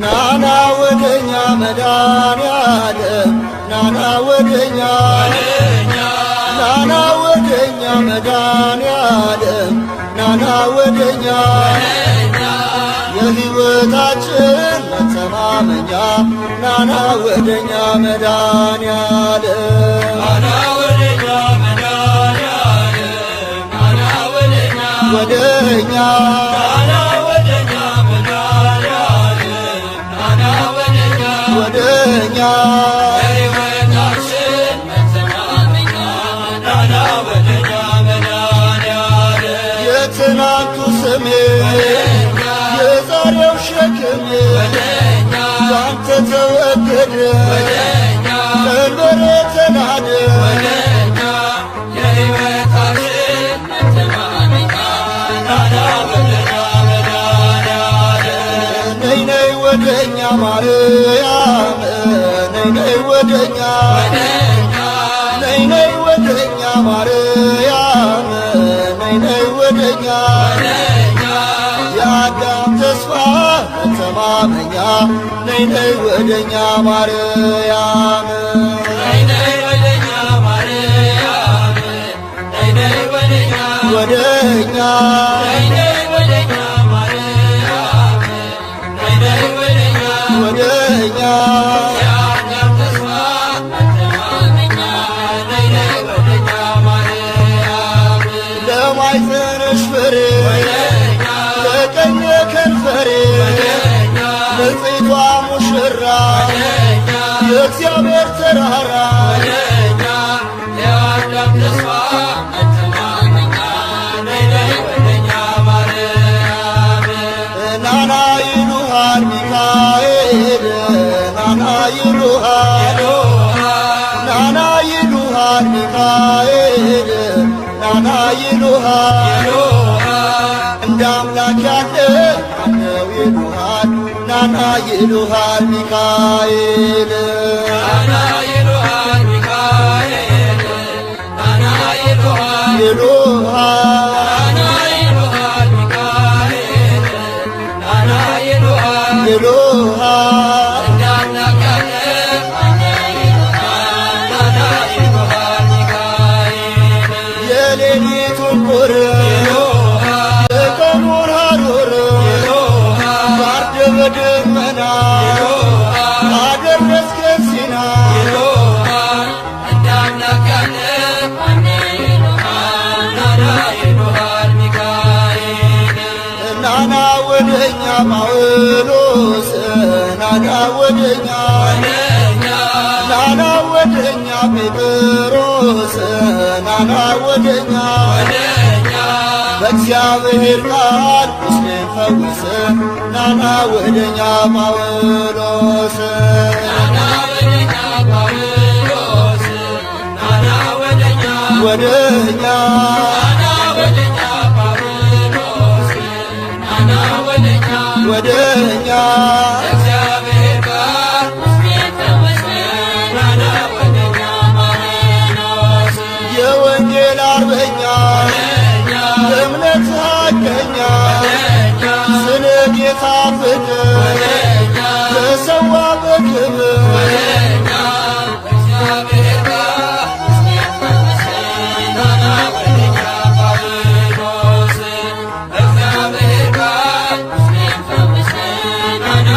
ናና ወደኛ መድኃኔዓለም ናና ወደኛ ናና ወደኛ መድኃኔዓለም ናና ወደኛ የሕይወታችን መተማመኛ ናና ወደኛ መድኃኔዓለም ናና ወደኛ መድኃኔዓለም ናና ወደኛ ወደኛ ወደኛ የሕይወታችን መተማመኛ ናና ወደኛ መድኃኔዓለም የትናንቱ ስሜ የዛሬው ሸክሜ ባንተ ተወገደ ቀንበሬ ተናደ የሕይወታችን መተማመኛ ናና ወደኛ መድኃኔዓለም ነይ ነይ ወደኛ ማርያም ነይ ወደኛ ነይ ነይ ወደኛ ማርያም ነይ ወደኛ የአዳም ተስፋ መተማመኛ ነይ ወደኛ ማርያም ነይ ወደኛ ማርያም ነይ ወደኛ ወደኛ ወደኛ ማርያም ነይ ወደኛ ወደኛ የአዳም ተስፋ መተማመኛ ነይ ወደኛ ማርያም ለማኅፀንሽ ፍሬ ለቀኝ ከንፈሬ ንጽሕቷ ሙሽራ የእግዚአብሔር ተራራ የአዳም ተስፋ መተማመኛ ነይ ወደኛ ማርያም ናና ይሉሃል ሚካኤል ናና ይሉሃል ናና ይሉሃል ሚካኤል ናና ይሉሃል እንደ አምላክ ያለ ማነው ይሉሃል ናና ይሉሃል ሚካኤል ናና ይሉሃል ሚካኤል ናና ይሉሃል ይሉሃል ናና ይሉሃል ሚካኤል ናና ይሉሃል ይሉሃል እንደ አምላክ ያለ ማነው ይሉሃል ናና ይሉሃል ሚካኤል የሌሊቱን ቁር የቀኑን ሐሩር ጋርደ በደመና አደረስከን ሲና እንደ አምላክ ያለ ማነው ይሉሃል ናና ይሉሃል ሚካኤል ናና ወደኛ ጳውሎስ ናና ወደኛ ናና ወደኛ ጴጥሮስ ናና ወደኛ በእግዚአብሔር ቃል ቁስሌን ፈውስ ናና ወደኛ ጳውሎስ ናና ወደኛ ጳውሎስ ናና ወደኛ ወደኛ ናና ወደኛ ጳውሎስ ናና ወደኛ ወደኛ በእግዚአብሔር ቃል ቁስሌን ፈውስ ናና ወደኛ ጳውሎስ የወንጌል አርበኛ እምነት ሐቀኛ ስለ ጌታ ፍቅር ተሰዋ በክብር እግዚአብሔር ጋር ናና ወደኛ ጳውሎስ እግዚአብሔር ጋር ናና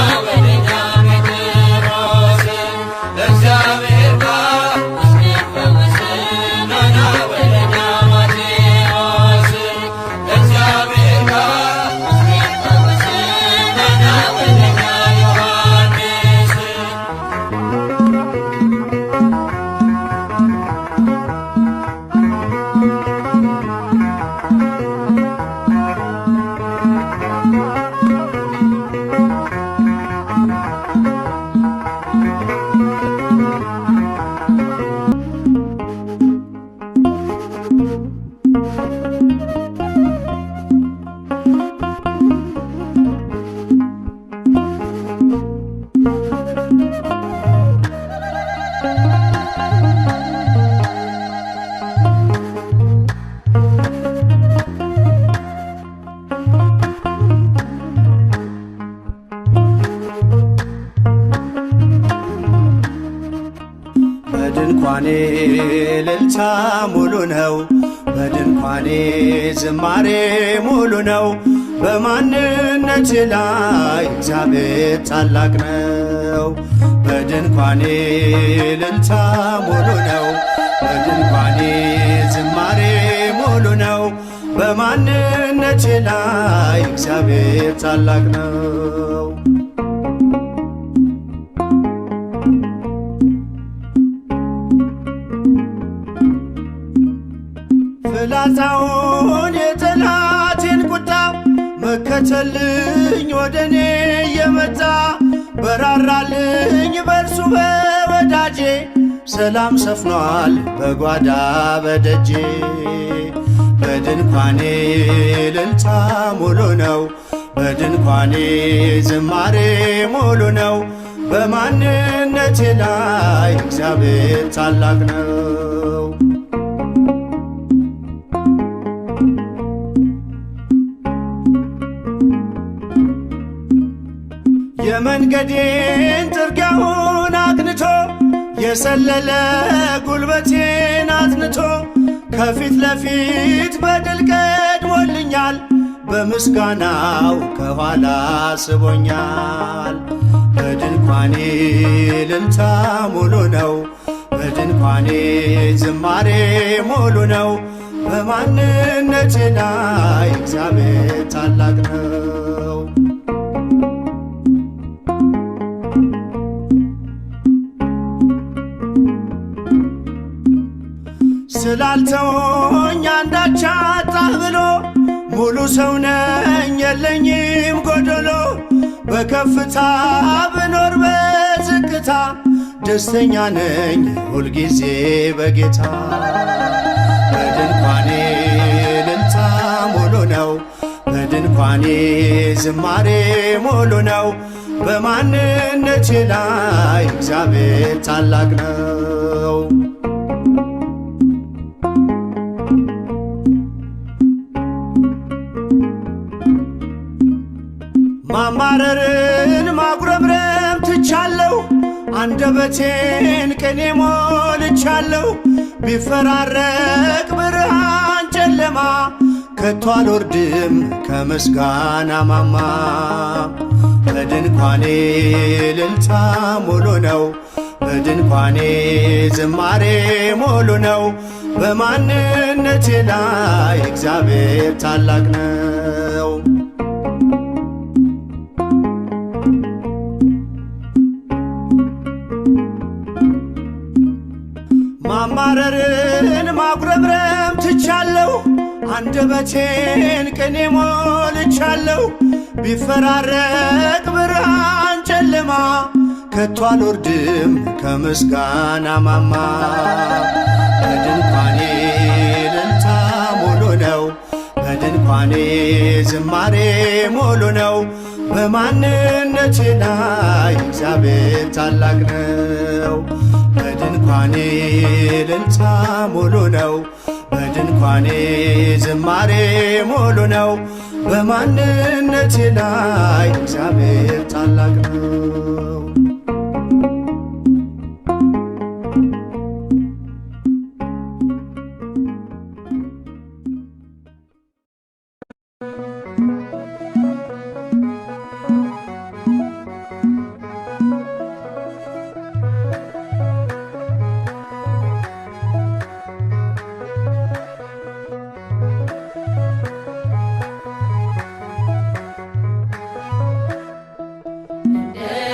በድንኳኔ እልልታ ሙሉ ነው፣ በድንኳኔ ዝማሬ ሙሉ ነው። በማንነቴ ላይ እግዚአብሔር ታላቅ ነው። በድንኳኔ እልልታ ሙሉ ነው፣ በድንኳኔ ዝማሬ ሙሉ ነው። በማንነቴ ላይ እግዚአብሔር ታላቅ ነው። ፍላጻውን የጠላቴን ቁጣ መከተልኝ ወደኔ የመጣ በራራልኝ በርሱ በወዳጄ ሰላም ሰፍኗል በጓዳ በደጄ። በድንኳኔ እልልታ ሙሉ ነው፣ በድንኳኔ ዝማሬ ሙሉ ነው። በማንነቴ ላይ እግዚአብሔር ታላቅ ነው። የመንገዴን ጥርጊያውን አቅንቶ የሰለለ ጉልበቴን አጽንቶ ከፊት ለፊት በድል ቀድሞልኛል። በምስጋናው ከኋላ ስቦኛል። በድንኳኔ እልልታ ሙሉ ነው፣ በድንኳኔ ዝማሬ ሙሉ ነው። በማንነቴ ላይ እግዚአብሔር ታላቅ ነው። ስላልተወኝ አንዳች አጣህ ብሎ ሙሉ ሰው ነኝ የለኝም ጎደሎ። በከፍታ ብኖር በዝቅታ ደስተኛ ነኝ ሁልጊዜ በጌታ። በድንኳኔ እልልታ ሙሉ ነው፣ በድንኳኔ ዝማሬ ሙሉ ነው። በማንነቴ ላይ እግዚአብሔር ታላቅ ነው። ማማረርን ማጉረምረም ትቻለሁ፣ አንደበቴን ቅኔ ሞልቻለሁ። ቢፈራረቅ ብርሃን ጨለማ ከቶ አልወርድም ከምስጋና ማማ። በድንኳኔ እልልታ ሙሉ ነው፣ በድንኳኔ ዝማሬ ሙሉ ነው። በማንነቴ ላይ እግዚአብሔር ታላቅ ነው። ማማረርን ማጉረምረም ትቻለሁ፣ አንደበቴን ቅኔ ሞልቻለሁ። ቢፈራረቅ ብርሃን ጨለማ ከቶ አልወርድም ከምስጋና ማማ። በድንኳኔ እልልታ ሙሉ ነው፣ በድንኳኔ ዝማሬ ሙሉ ነው። በማንነቴ ላይ እግዚአብሔር ታላቅ ነው። በድንኳኔ እልልታ ሙሉ ነው፣ በድንኳኔ ዝማሬ ሙሉ ነው። በማንነቴ ላይ እግዚአብሔር ታላቅ ነው።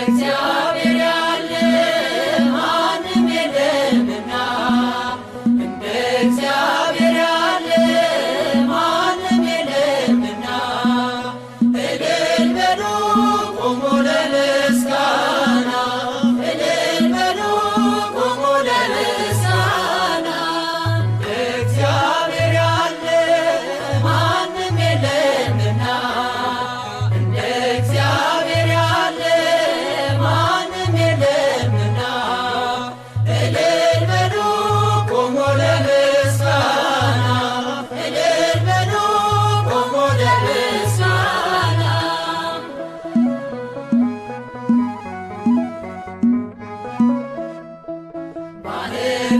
እግዚአብሔር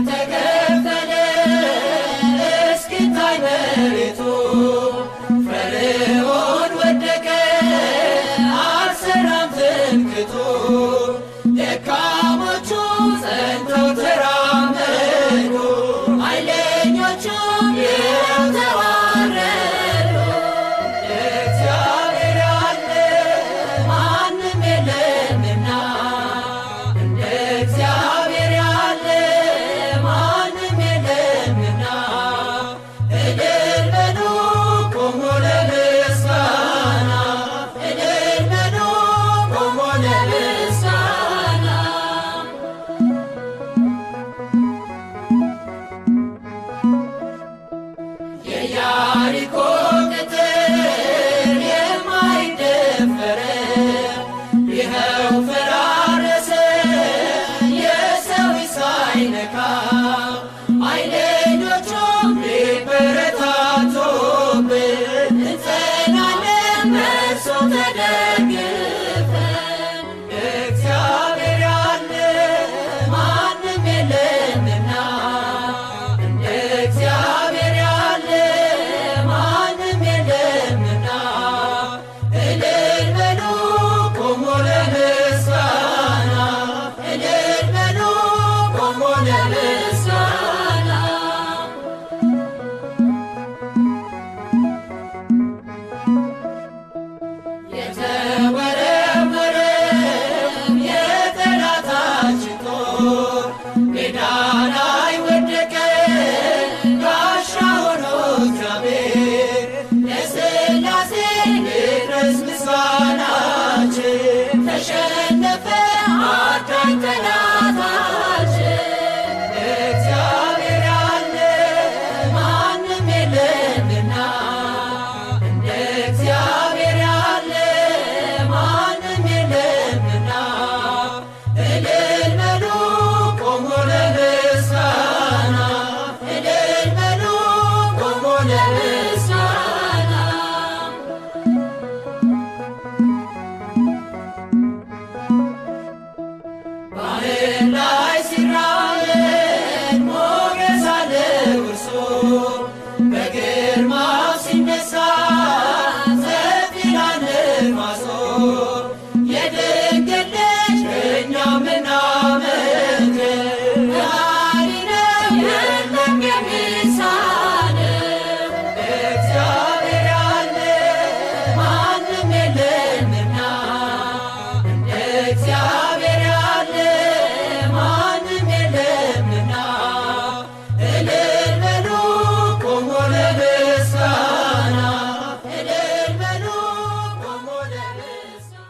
ተከፈለ እስኪታይ መሬቱ ፈርዖን ወደቀ አልሰራም ትምክህቱ ደካሞቹ ጸንተው ተራመዱ ኃይለኞቹም ይኸው ተዋረዱ። እግዚአብሔር ያለ ማንም የለምና እንደ እግዚአብሔር ያለ ማንም የለምና እልል በሉ ቆሞ ለምስጋና እልል በሉ ቆሞ ለምስጋና የኢያሪኮ ቅጥር የማይደፈር ይኸው ፈራረሰ የሰው ሳይነካ ኃይለኞቹም ቢበረታቱብን እንጸናለን በእርሱ ተደግፈን። እግዚአብሔር ያለ ማንም የለምና እንደ እግዚአብሔር ያለ ማንም የለምና እልል በሉ ቆሞ ለምስጋና እልል በሉ ቆሞ ለምስጋና የተወረወረ የጠላታችን ጦር ሜዳ ላይ ወደቀ ጋሻ ሆኖ እግዚአብሔር ለሥላሴ ይድረስ ምስጋናችን ተሸነፈ አዳኝ ጠላታችን። እግዚአብሔር ያለ ማንም የለምና እንደ እግዚአብሔር ያለ ማንም የለምና እልል በሉ ቆሞ ለምስጋና እልል በሉ ቆሞ ለምስጋና ባህር ላይ ሲራመድ ሞገስ አለው እርሱ በግርማው ሲነሳ ሰፊ ይላል ነፋሱ የድንግል ልጅ እኛ ምናመልከው ፈጣሪ ነው የለም የሚሳነው። እግዚአብሔር ያለ ማንም የለምና እንደ እግዚአብሔር ያለ ማንም የለምና እልል በሉ ቆሞ ለምስጋና እልል በሉ ቆሞ ለምስጋና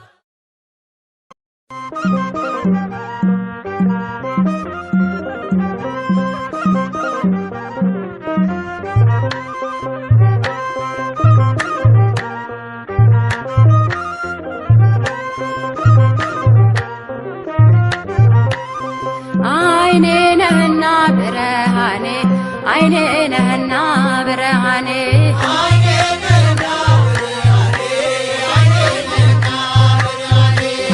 አይኔ ነህና ብርሃኔ አይኔ ነህና ብርሃኔ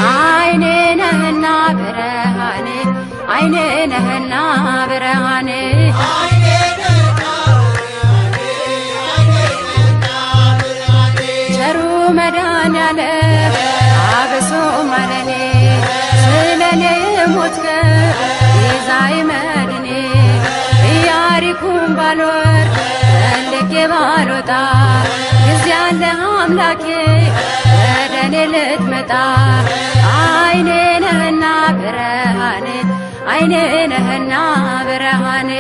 አይኔ ነህና ብርሃኔ አይኔ ነህና ብርሃኔ ቸሩ መድኃኔዓለም አብሶ ማለኔ ስለኔ ሞትከው ቤዛዬ መድኔ ኢያሪኮን ባልወርድ ፈልጌ ባልወጣ ጊዜ አለ አምላኬ ወደ እኔ ልትመጣ አይኔ ነህና ብርሃኔ አይኔ ነህና ብርሃኔ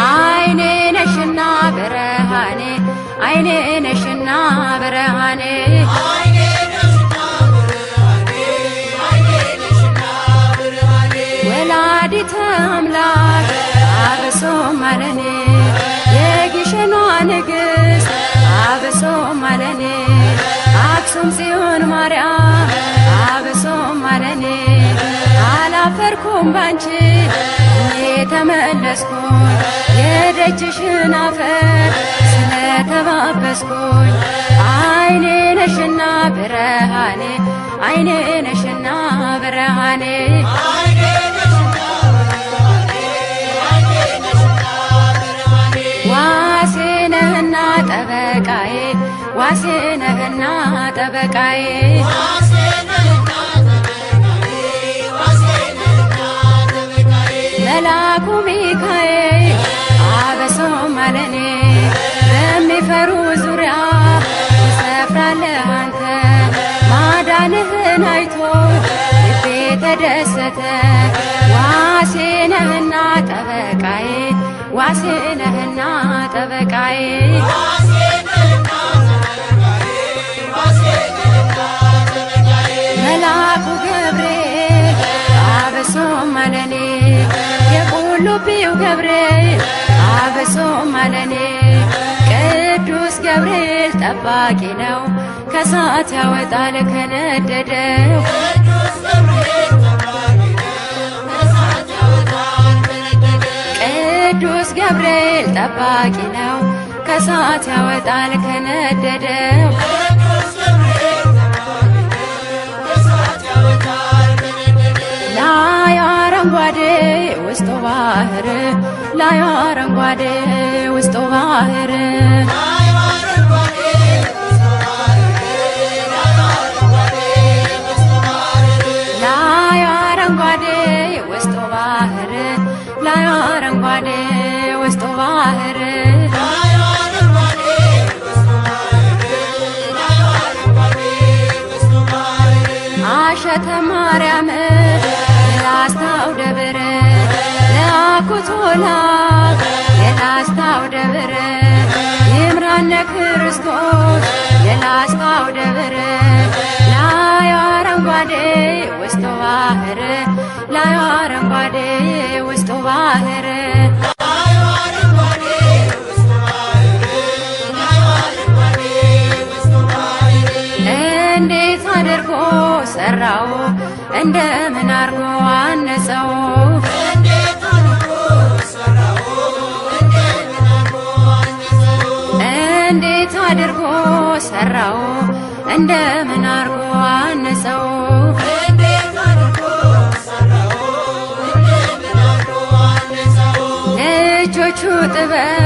አይኔ ነሽና ብርሃኔ አይኔ ነሽና ብርሃኔ ወላዲተ አምላክ አብሶ ማለኔ የግሸኗ ንግሥት አብሶ ማለኔ አክሱም ጽዮን ማርያም አብሶ ማለኔ አላፈርኩም ባንቺ ተመለስኩኝ የደጅሽን አፈር ስለተባበስኩኝ አይኔ ነሽና ብርሃኔ አይኔ ነሽና ብርሃኔ ዋሴ ነህና ጠበቃዬ ዋሴ ነህና ጠበቃዬ መላኩ ሚካኤል አበሶም አለኔ በሚፈሩ ዙሪያ ትሰፍራለህ አንተ ማዳንህን አይቶ ልቤ ተደሰተ ዋሴ ነህና ጠበቃዬ ዋሴ ነህና ጠበቃዬ መላኩ ገብርኤል አበሶም አለኔ የቁልቢው ገብርኤል አበሶም አለኔ ቅዱስ ገብርኤል ጠባቂ ነው ከሳት ያወጣል ከነደደው ቅዱስ ገብርኤል ጠባቂ ነው ከሳት ያወጣል ከነደደው ላይ አረንጓዴ ውስጡ ባህር ላይ አረንጓዴ ውስጡ ባህር ላይ አረንጓዴ ውስጡ ባህር ላይ አረንጓዴ ውስጡ ባህር አሸተ ማርያም የላስታው ደብር ለአኩቶላ የላስታው ደብር ይምራነ ክርስቶስ የላስታው ደብር ላይ አረንጓዴ ውስጡ ባህር ላይ አረንጓዴ ውስጡ ባህር እንዴት አድርጎ ሰራው እንደምን አርጎ አነጸው እንዴት አድርጎ ሰራው እንደምን አርጎ አነጸው ለእጆቹ ጥበብ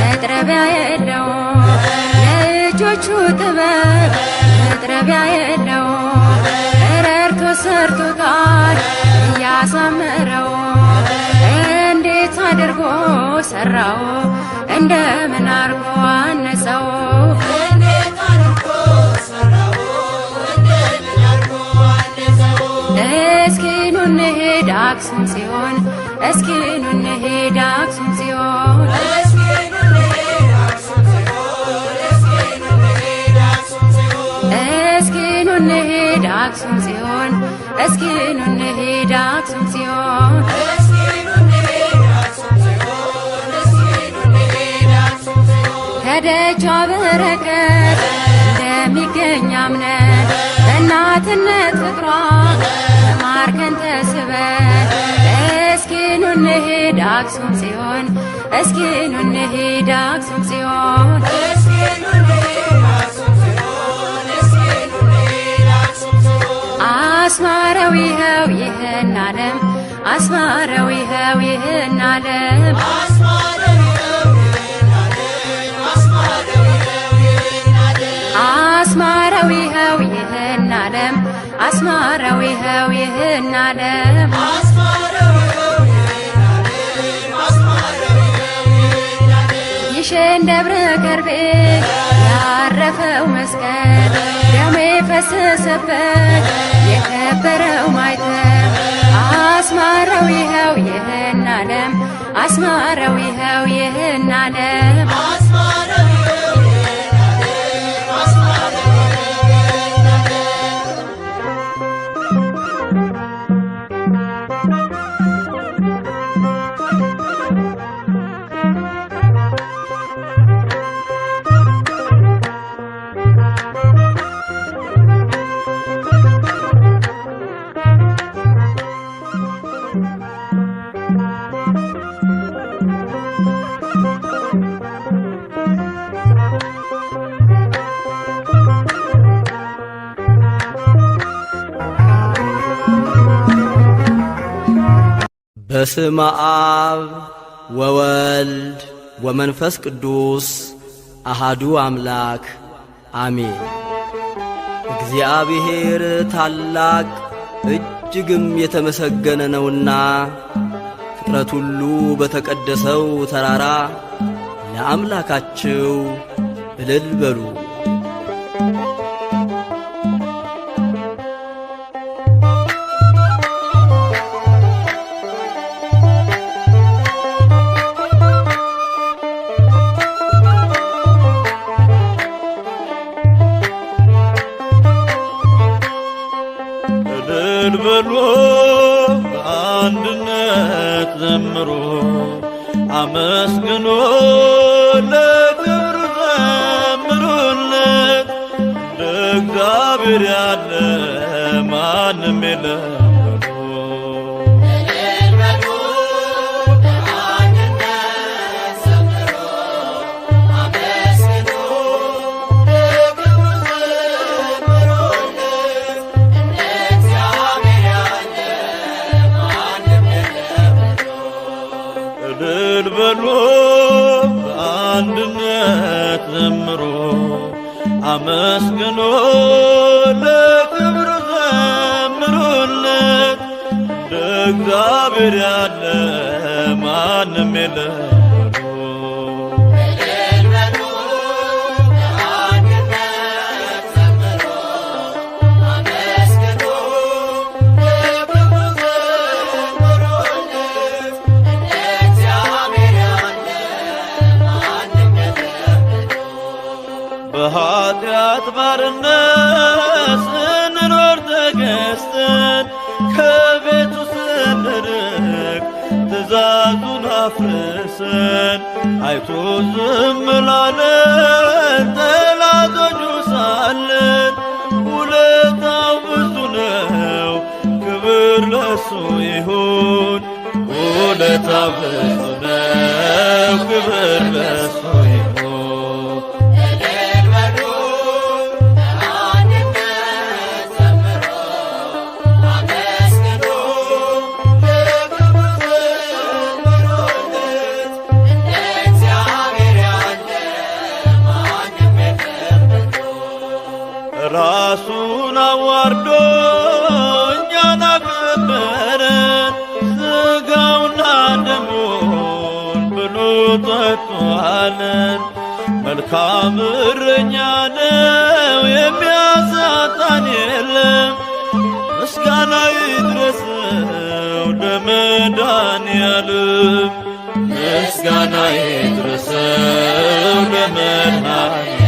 መጥረቢያ የለው ለእጆቹ ጥበብ መጥረቢያ የለው ረድቶ ሰርቶታል እያሳመረው እንዴት አድርጎ ሰራው እንደምን አርጎ አነጸው እስኪ ኑ እንሂድ አክሱም ጽዮን እስኪ ኑ እንሂድ አክሱም ጽዮን እስኪ ኑ እንሂድ አክሱም ጽዮን እስኪ ኑ እንሂድ አክሱም ጽዮን ከደጇ በረከት እንደሚገኝ አምነን በእናትነት ፍቅሯ ተማርከን ተስበን እስኪ ኑ እንሂድ አክሱም ጽዮን እስኪ ኑ እንሂድ አክሱም ጽዮን አስማረው ይኸው ይህን ዓለም አስማረው ይኸው ይህን ዓለም አስማረው ይኸው ይህን ዓለም አስማረው ይኸው ይህን ዓለም ይሸን ደብረ ከርቤ ያረፈው መስቀል ደሙ የፈሰሰበት የከበረው ማይተም አስማረው ይኸው ይህን ዓለም አስማረው ይኸው ይህን ዓለም በስመ አብ ወወልድ ወመንፈስ ቅዱስ አሃዱ አምላክ አሜን። እግዚአብሔር ታላቅ እጅግም የተመሰገነ ነውና ፍጥረት ሁሉ በተቀደሰው ተራራ ለአምላካቸው እልል በሉ። እልል በሉ በአንድነት ዘምሩ አመስግኑ ለክብሩ ዘምሩለት። እንደ እግዚአብሔር ያለ ማንም የለም። እልል በሉ በአንድነት ዘምሩ አመስግኑ ለክብሩ ዘምሩለት። እንደ እግዚአብሔር ያለ ማንም የለም። በኃጢአት ባርነት ስንኖር ተገዝተን ከቤቱ ስንርቅ ትእዛዙን አፍርሰን አይቶ ዝም ላለን ጠላቶቹ ሳለን ውለታው ብዙ ነው፣ ክብር ለሱ ይሁን። ውለታው ብዙ ነው፣ ክብር ለሱ ይሁን። ራሱን አዋርዶ እኛን አከበረን፣ ሥጋውና ደሙን ብሉ ጠጡ አለን። መልካም እረኛ ነው የሚያሳጣን የለም። ምስጋና ይድረሰው ለመድኃኔዓለም፣ ምስጋና ይድረሰው ለመድኃኔዓለም።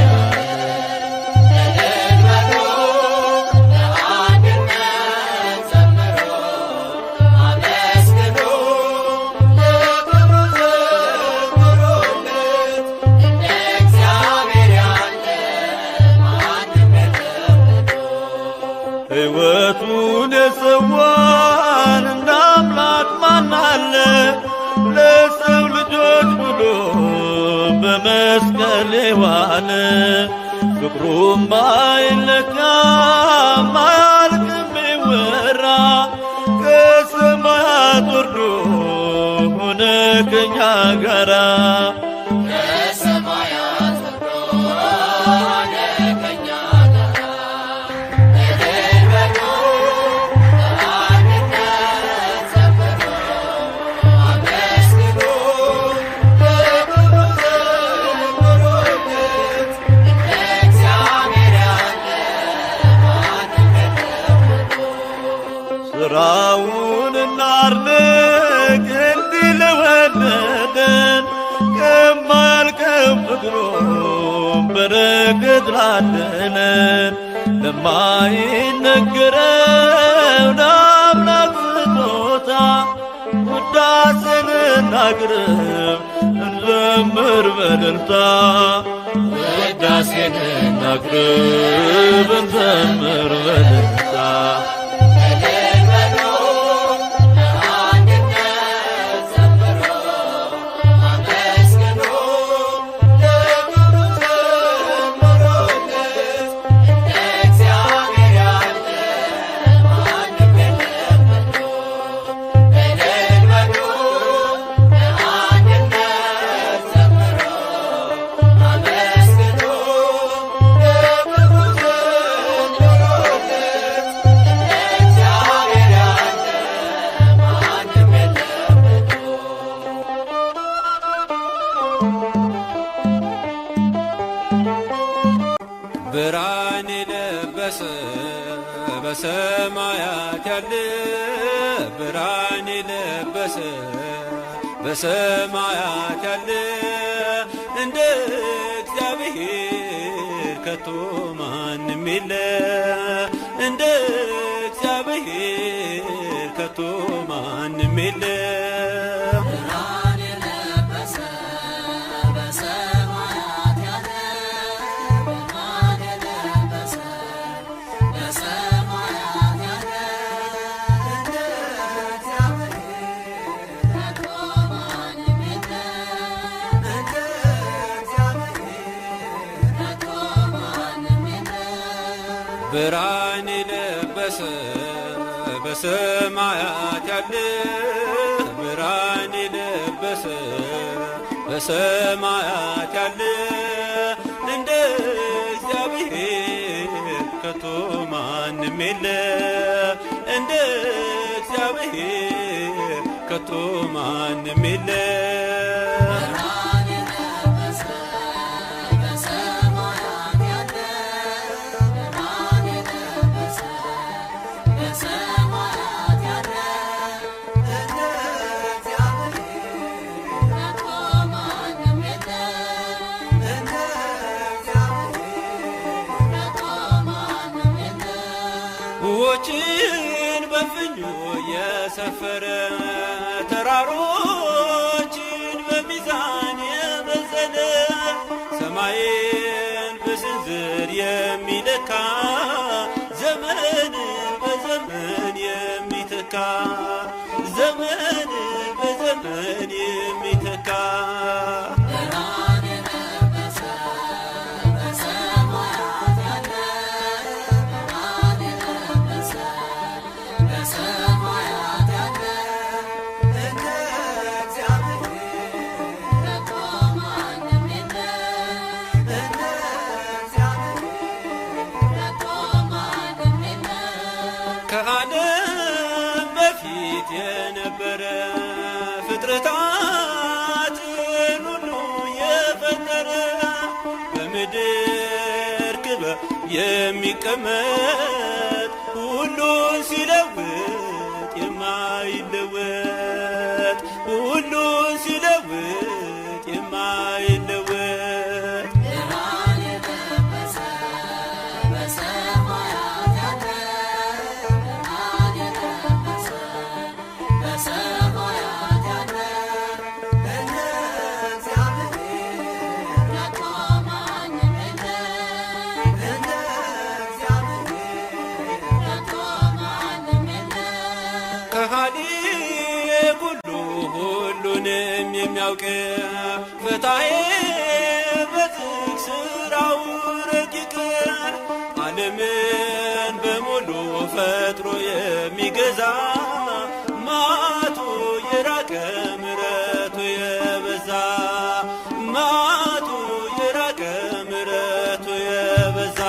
ሕይወቱን የሰዋን እንደ አምላክ ማን አለ? ለሰው ልጆች ብሎ በመስቀል የዋለ ፍቅሩም አይለካም አያልቅም ይወራ። ከሰማያት ወርዶ ሆነ ከኛ ጋራ ስራውን እናድንቅ እንዲህ ለወደደን፣ ከማያልቀው ፍቅሩ በረከት ላደለን። ለማይነገረው ለአምላክ ስጦታ ውዳሴን እናቅርብ እንዘምር በእልልታ። ውዳሴን እናቅርብ እንዘምር በእልልታ። Amen. ያለ ብርሃን የለበሰ በሰማያት ያለ እንደ እግዚአብሔር ከቶ ማንም የለ እንደ እግዚአብሔር ከቶ ማንም የለ ብርሃን የለበሰ በሰማያት ያለ ብርሃን የለበሰ በሰማያት ያለ እንደ እግዚአብሔር ከቶ ማንም የለ እንደ እግዚአብሔር ከቶ ማንም የለ ውኆችን በፍኙ የሰፈረ ተራሮችን በሚዛን የመዘነ ሰማይን በስንዝር የሚለካ ዘመን በዘመን የሚተካ ዘመን በዘመን የሚተካ ከዓለም በፊት የነበረ ፍጥረታትን ሁሉ የፈጠረ በምድር ክበብ የሚቀመጥ ሁሉን ሲለውጥ የማይለወጥ ሁሉን ሲለውጥ የማይለወጥ ከሃዲ ሁሉ ሁሉንም የሚያውቅ ፈታሔ በዝግ ሥራው ረቂቅ ዓለምን በሙሉ ፈጥሮ የሚገዛ መዓቱ የራቀ ምሕረቱ የበዛ መዓቱ የራቀ ምሕረቱ የበዛ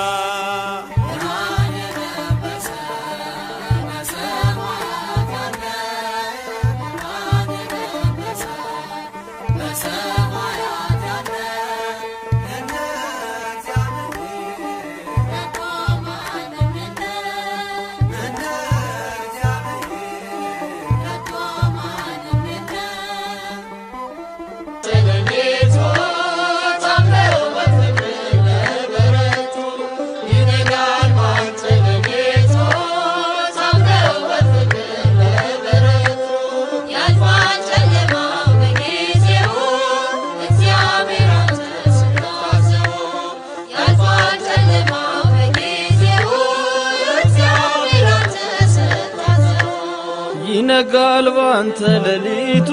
ይነጋል ባንተ ሌሊቱ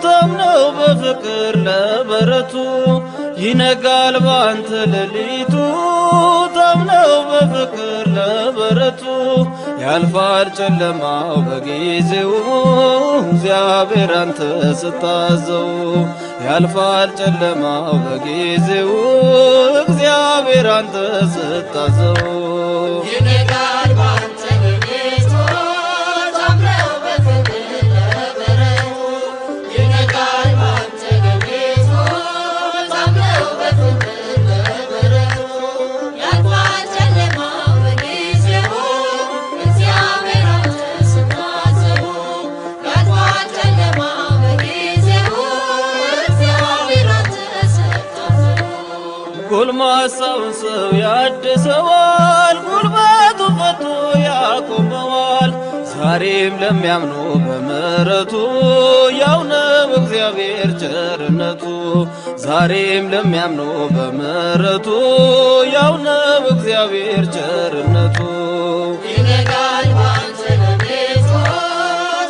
ታምነው በፍቅር ለበረቱ ይነጋል ባንተ ሌሊቱ ታምነው በፍቅር ለበረቱ ያልፋል ጨለማው በጊዜው እግዚአብሔር አንተ ስታዘው ያልፋል ጨለማው በጊዜው እግዚአብሔር አንተ ስታዘው ይነጋል ባንተ ሌሊቱ ታምነው በፍቅር ለበረቱ ይነጋል ባንተ ሌሊቱ ታምነው በፍቅር ለበረቱ ያልፋል ጨለማው በጊዜው እግዚአብሔር አንተ የረሳውን ሰው ያድሰዋል፣ ጉልበቱ ፈቶ ያቆመዋል። ዛሬም ለሚያምኑ በምሕረቱ ያው ነው እግዚአብሔር ቸርነቱ። ዛሬም ለሚያምኑ በምሕረቱ ያው ነው እግዚአብሔር ቸርነቱ። ይነጋል ባንተ ለቤቱ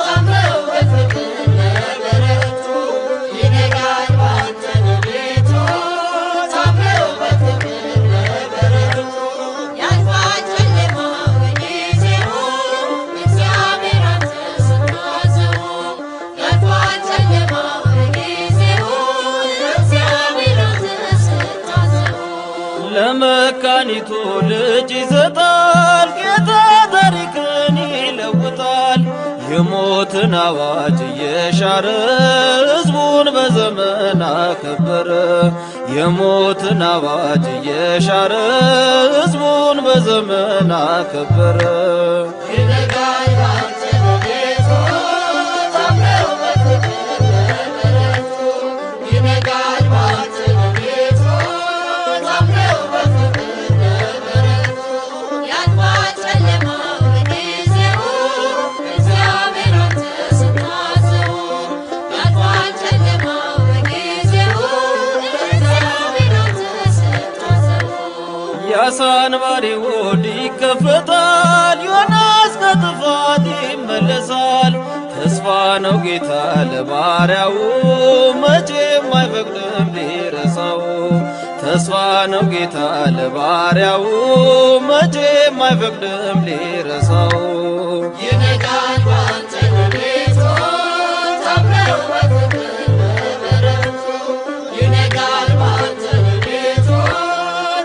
ታምረው በፍቅር ለበረቱ። ይነጋል ባንተ ለቤቱ ታምረው በፍቅር ለበረቱ። ያልፋል ጨለማው በጊዜው እግዚአብሔር አንተ ስታዘው። ያልፋል ጨለማው በጊዜው እግዚአብሔር አንተ ስታዘው። ለመካኒቱ ልጅ ይሰጣል ጌታ ታሪክን ይለውጣል። የሞትን አዋጅ እየሻረ ሕዝቡን በዘመን አከበረ። የሞትን አዋጅ እየሻረ ሕዝቡን በዘመን አከበረ። ይነጋል ባንተ ለቤቱ ታምረው በፍቅር ለበረቱ። ይነጋል ባንተ ለቤቱ ታምረው በፍቅር ለበረቱ። ያልፋል ጨለማው በጊዜው እግዚአብሔር አንተ ስታዘው። ያልፋል ጨለማው በጊዜው እግዚአብሔር አንተ ስታዘው። የዓሣ አንባሪ ሆድ ይከፈታል፣ ዮናስ ከጥፋት ይመለሳል። ተስፋ ነው ጌታ ለባሪያው መቼም አይፈቅድም ሊረሳው። ተስፋ ነው ጌታ ለባሪያው መቼም አይፈቅድም ሊረሳው። ይነጋል ባንተ ለቤቱ ታምረው በፍቅር ለበረቱ። ይነጋል ባንተ ለቤቱ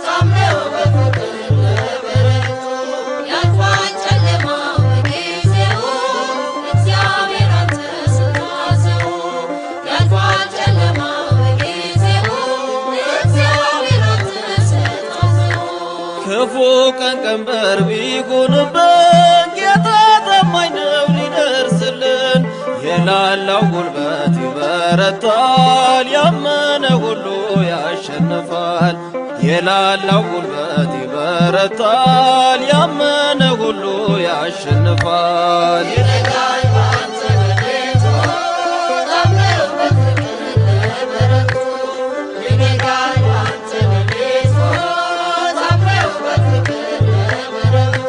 ታምረው በፍቅር ለበረቱ። ያልፋል ጨለማው በጊዜው እግዚአብሔር አንተ ስታዘው። ያልፋል ጨለማው በጊዜው እግዚአብሔር አንተ ስታዘው። ክፉ ቀን ቀንበር ቢሆንብን ጌታ ታማኝ ነው ሊደርስልን። የላላው ጉልበት ይበረታል፣ ያመነ ሁሉ ያሸንፋል። የላላው ጉልበት ይበረታል፣ ያመነ ሁሉ ያሸንፋል። ይነጋል ባንተ ለቤቱ ታምረው በፍቅር ለበረቱ። ይነጋል ባንተ ለቤቱ ታምረው በፍቅር ለበረቱ።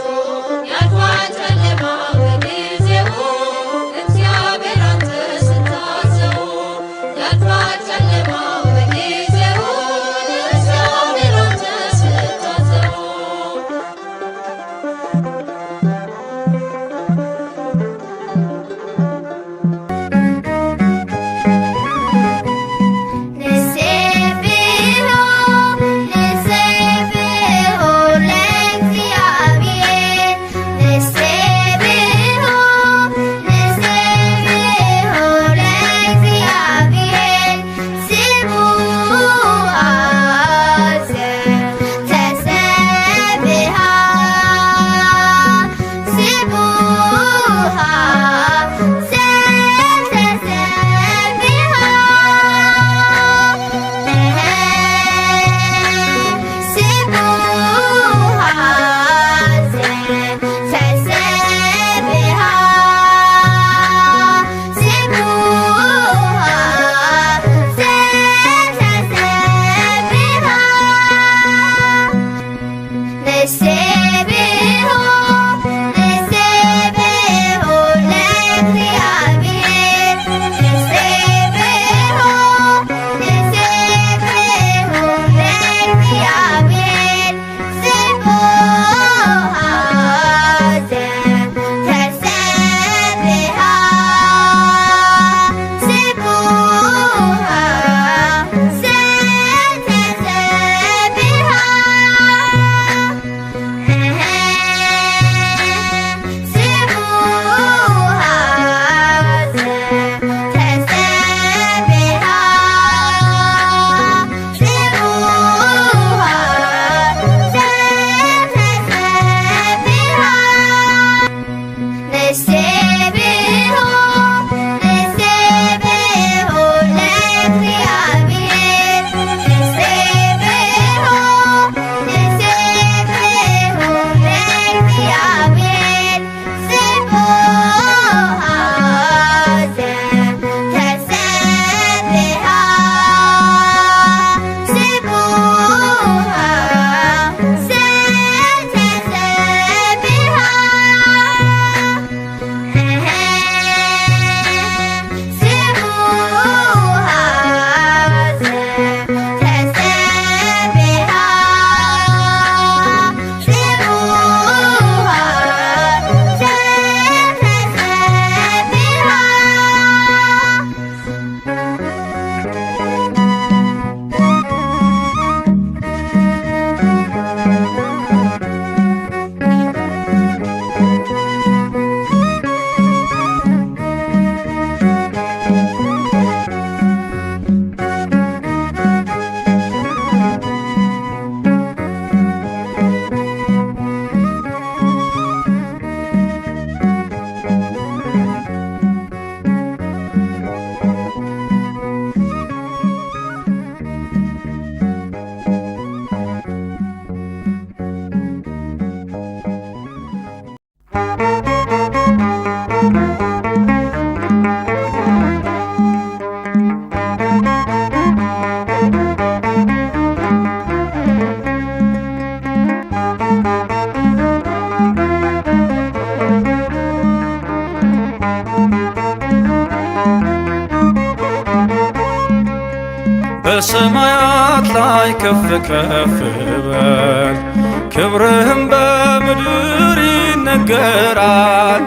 ያልፋል ጨለማው በጊዜው እግዚአብሔር አንተ ስታዘው። ያልፋል ጨለማው በጊዜው እግዚአብሔር አንተ ስታዘው። በሰማያት ላይ ከፍ ከፍ በል ክብርህም በምድር ይነገራል።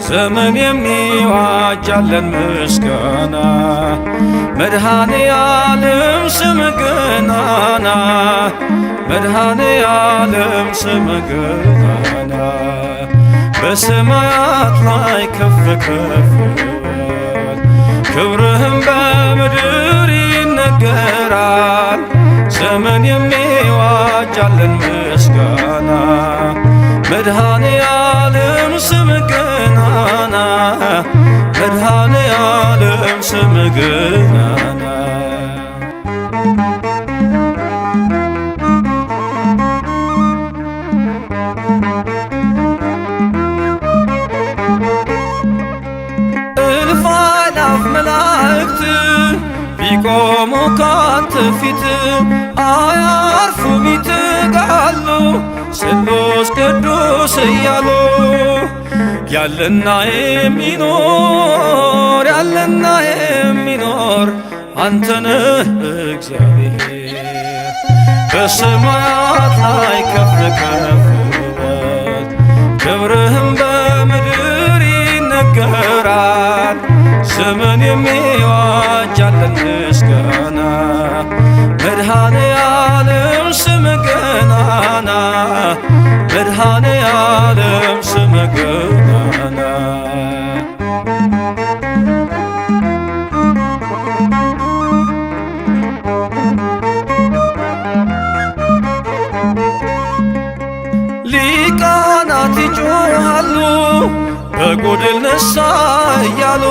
ዘመን የሚዋጃለን ምስጋና መድኃኔ ዓለም ስምህ ገናና መድኃኔ ዓለም ስምህ ገናና በሰማያት ላይ ከፍ ከፍ በል ክብርህም በምድር ይነገራል። ዘመን የሚዋጃለን ምስጋና መድኃኔ ዓለም ስምህ ገናና መድኃኔ ዓለም ስምህ ገናና እልፍ አእላፍ መላእክት ቢቆሙ ካንተ ፊት አያርፉም ይትጋሉ ስሉስ ቅዱስ እያሉ ያለና የሚኖር ያለና የሚኖር አንተነህ እግዚአብሔር በሰማያት ላይ ከፍ ከፍ በል ክብርህም በምድር ይነገራል። ዘመን የሚዋጃለን ምስጋና መድኃኔ ዓለም ስምህ ገናና መድኃኔ ዓለም ስምህ ገናና ሊቃናት ይጮኻሉ በጎድል ነሳ እያሉ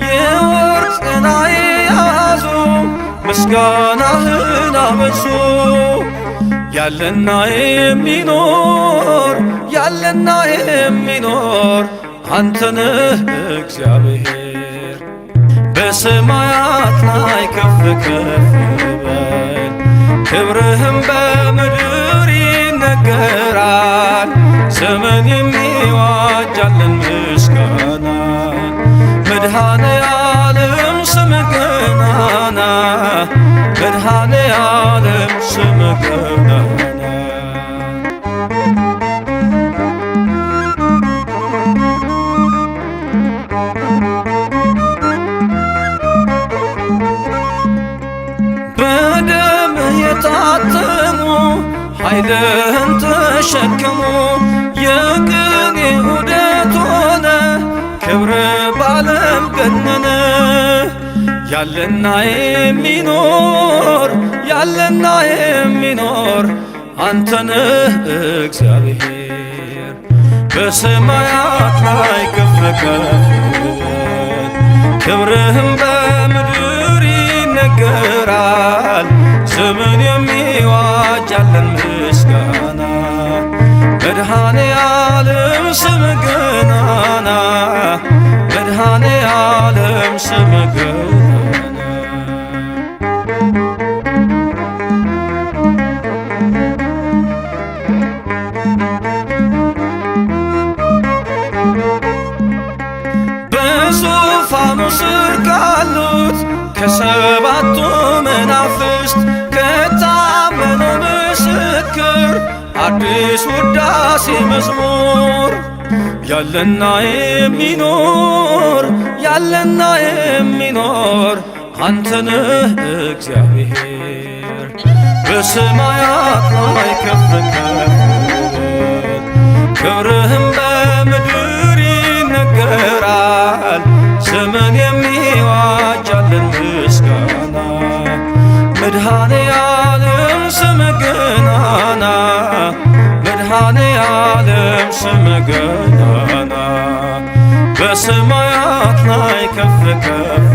የወርቅ ጽና የያዙ ምስጋናህን አበዙ። ያለና የሚኖር ያለና የሚኖር አንተነህ እግዚአብሔር በሰማያት ላይ ከፍ ከፍ በል ክብርህም በምድር ይነገራል። ዘመን የሚዋጃለን ምስጋና መድኃኔ ዓለም ስምህ ገናና መድኃኔ ዓለም ስምህ ገናና በደምህ የታተሙ ኃይልህን ተሸከሙ የቅኔ ዑደት ሆነ ክብር ባለም ገነነ ያለና የሚኖር ያለና የሚኖር አንተነህ እግዚአብሔር በሰማያት ላይ ከፍ ከፍ በል ክብርህም በምድር ይነገራል። ዘመን የሚዋጃለን ምስጋና መድኃኔ ዓለም ስምህ ገናና መድኃኔ ዓለም ስምህ ገናና በዙፋኑ ስር ካሉት ከሰባቱ መናፍስት ከታመነው ምስክር አዲስ ውዳሴ መዝሙር ያለና የሚኖር ያለና የሚኖር አንተነህ እግዚአብሔር በሰማያት ላይ ከፍ ከፍ በል ክብርህም በምድር ይነገራል። ዘመን የሚዋጃለን ምስጋና መድኃኔ ዓለም ስምህ ገናና መድኃኔ ዓለም ስምህ ገናና በሰማያት ላይ ከፍ ከፍ